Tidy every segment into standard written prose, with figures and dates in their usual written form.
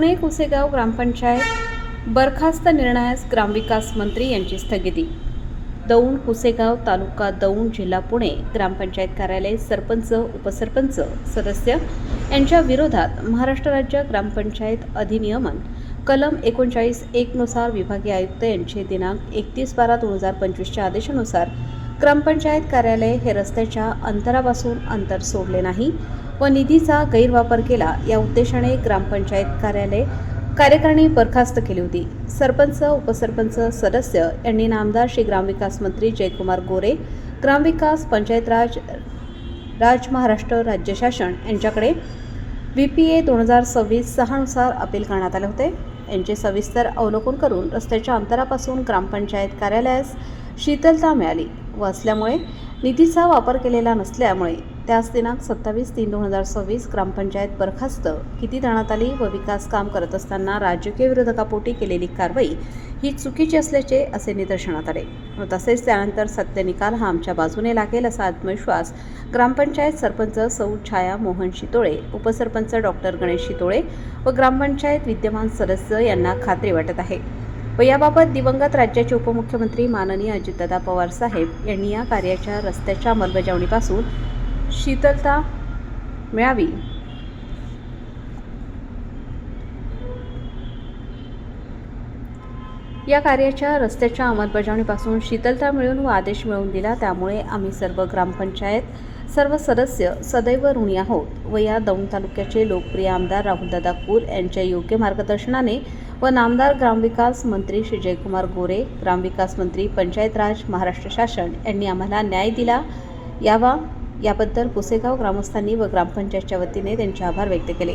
पुणे कुसेगाव ग्रामपंचायत बरखास्त निर्णयास ग्रामविकास मंत्री यांची स्थगिती। दौंड कुसेगाव तालुका दौंड जिल्हा पुणे ग्रामपंचायत कार्यालय सरपंच उपसरपंच सदस्य यांच्या विरोधात महाराष्ट्र राज्य ग्रामपंचायत अधिनियमन कलम 39(1) नुसार विभागीय आयुक्त यांचे दिनांक 31/12/2025च्या आदेशानुसार ग्रामपंचायत कार्यालय हे रस्त्याच्या अंतरापासून अंतर सोडले नाही व निधीचा गैरवापर केला या उद्देशाने ग्रामपंचायत कार्यालय कार्यकारिणी बरखास्त केली होती। सरपंच उपसरपंच सदस्य यांनी नामदार श्री ग्रामविकास मंत्री जयकुमार गोरे, ग्रामविकास पंचायत राज महाराष्ट्र राज्य शासन यांच्याकडे VPA 2026-6 नुसार अपील करण्यात आले होते। यांचे सविस्तर अवलोकन करून रस्त्याच्या अंतरापासून ग्रामपंचायत कार्यालयास शिथिलता मिळाली व असल्यामुळे निधीचा वापर केलेला नसल्यामुळे त्याच दिनांक 27/3/2026 ग्रामपंचायत बरखास्त किती देण्यात आली व विकास काम करत असताना राजकीय विरोधकापोटी केलेली कारवाई ही चुकीची असल्याचे असे निदर्शनात आले व तसेच त्यानंतर सत्य निकाल हा आमच्या बाजूने लागेल असा आत्मविश्वास ग्रामपंचायत सरपंच सौ छाया मोहन शितोळे, उपसरपंच डॉक्टर गणेश शितोळे व ग्रामपंचायत विद्यमान सदस्य यांना खात्री वाटत आहे व याबाबत दिवंगत राज्याचे उपमुख्यमंत्री माननीय अजितदादा पवार साहेब यांनी या कार्याच्या रस्त्याच्या अंमलबजावणीपासून शिथिलता मिळावी या कार्याच्या रस्त्याच्या अंमलबजावणीपासून शिथिलता मिळवून व आदेश मिळवून दिला। त्यामुळे आम्ही सर्व ग्रामपंचायत सर्व सदस्य सदैव ऋणी आहोत व या दौंड तालुक्याचे लोकप्रिय आमदार राहुलदादा कुल यांच्या योग्य मार्गदर्शनाने व नामदार ग्रामविकास मंत्री श्री जयकुमार गोरे, ग्रामविकास मंत्री पंचायत राज महाराष्ट्र शासन यांनी आम्हाला न्याय दिला याबद्दल कुसेगाव ग्रामस्थांनी व ग्रामपंचायतच्या वतीने त्यांचे आभार व्यक्त केले।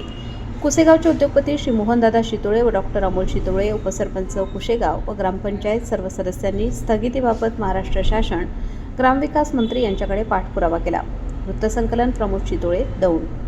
कुसेगावचे उद्योगपती श्री मोहनदादा शितोळे व डॉक्टर अमोल शितोळे, उपसरपंच कुसेगाव व ग्रामपंचायत सर्व सदस्यांनी स्थगितीबाबत महाराष्ट्र शासन ग्रामविकास मंत्री यांच्याकडे पाठपुरावा केला। वृत्तसंकलन प्रमोद शितोळे, दौंड।